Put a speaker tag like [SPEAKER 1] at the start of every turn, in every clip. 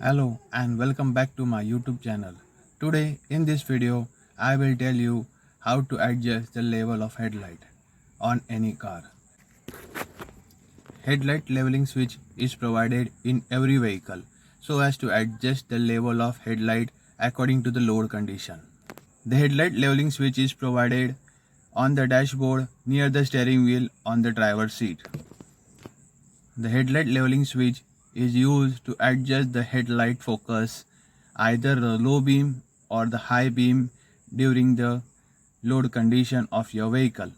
[SPEAKER 1] Hello and welcome back to my YouTube channel. Today in this video I will tell you how to adjust the level of headlight on any car. Headlight leveling switch is provided in every vehicle so as to adjust the level of headlight according to the load condition. The headlight leveling switch is provided on the dashboard near the steering wheel on the driver's seat. The headlight leveling switch is used to adjust the headlight focus, either the low beam or the high beam during the load condition of your vehicle.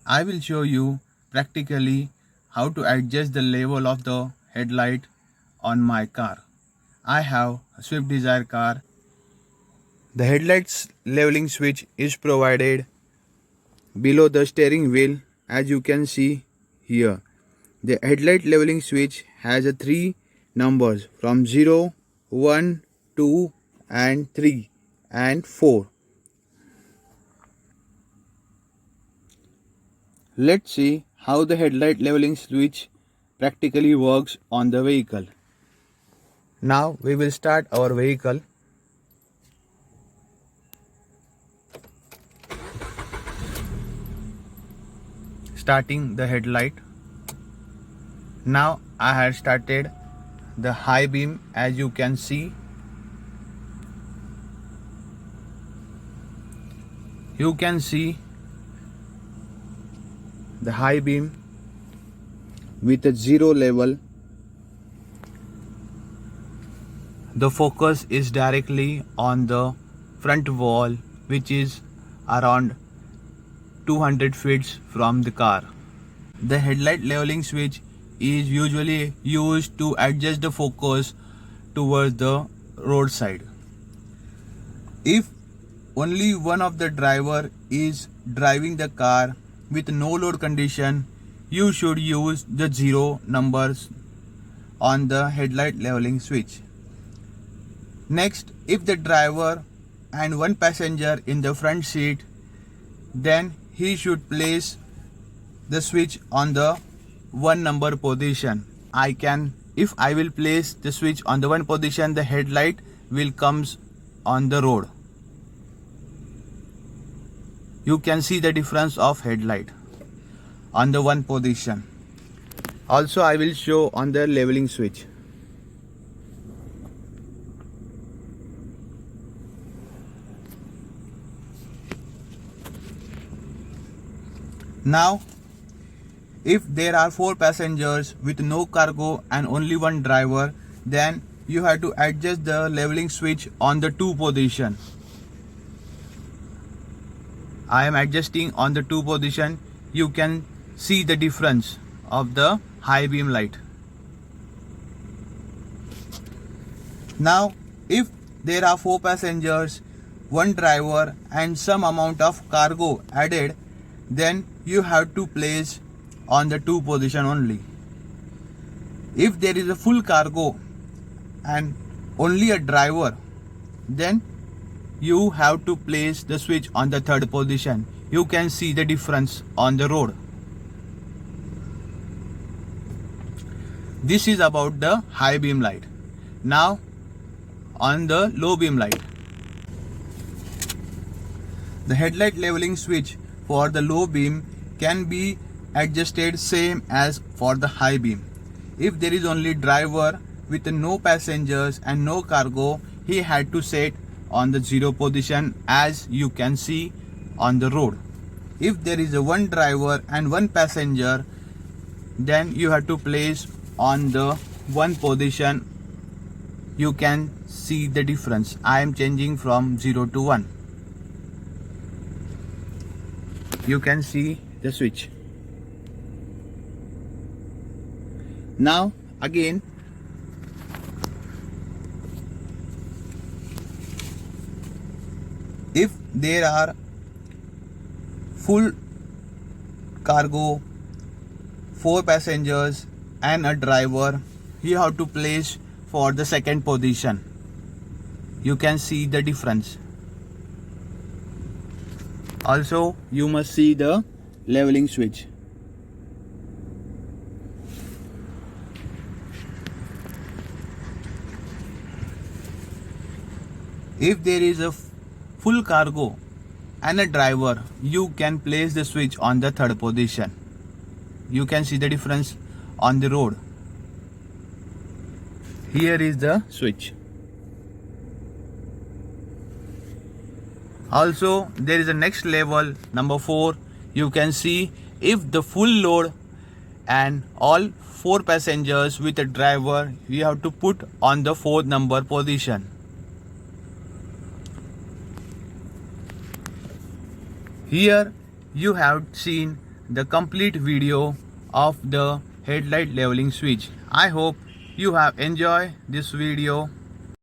[SPEAKER 1] I will show you practically how to adjust the level of the headlight on my car. I have a Swift Desire car. The headlights leveling switch is provided below the steering wheel, as you can see here. The headlight leveling switch has 3 numbers from 0, 1, 2 and 3 and 4. Let's see how the headlight leveling switch practically works on the vehicle. Now we will start our vehicle. Starting the headlight. Now I have started the high beam, as you can see. You can see the high beam with a 0 level. The focus is directly on the front wall, which is around 200 feet from the car. The headlight leveling switch is usually used to adjust the focus towards the roadside. If only one of the driver is driving the car with no load condition, you should use the 0 numbers on the headlight leveling switch. Next, if the driver and one passenger in the front seat, then he should place the switch on the 1 number position. If I will place the switch on the 1 position, the headlight will comes on the road. You can see the difference of headlight on the 1 position. Also I will show on the leveling switch. Now, if there are 4 passengers with no cargo and only 1 driver, then you have to adjust the leveling switch on the 2 position. I am adjusting on the 2 position. You can see the difference of the high beam light. Now, if there are 4 passengers, 1 driver and some amount of cargo added, then you have to place on the 2 position only. If there is a full cargo and only a driver, then you have to place the switch on the 3rd position. You can see the difference on the road. This is about the high beam light. Now on the low beam light. The headlight leveling switch for the low beam can be adjusted same as for the high beam. If there is only driver with no passengers and no cargo, he had to set on the 0 position, as you can see on the road. If there is a 1 driver and 1 passenger, then you have to place on the 1 position. You can see the difference. I am changing from 0 to 1. You can see the switch. Now again, if there are full cargo, 4 passengers and a driver, you have to place for the 2nd position. You can see the difference. Also, you must see the leveling switch. If there is a full cargo and a driver, you can place the switch on the third position. You can see the difference on the road. Here is the switch. Also, there is a next level, number 4. You can see if the full load and all 4 passengers with a driver, you have to put on the 4th number position. Here you have seen the complete video of the headlight leveling switch. I hope you have enjoyed this video.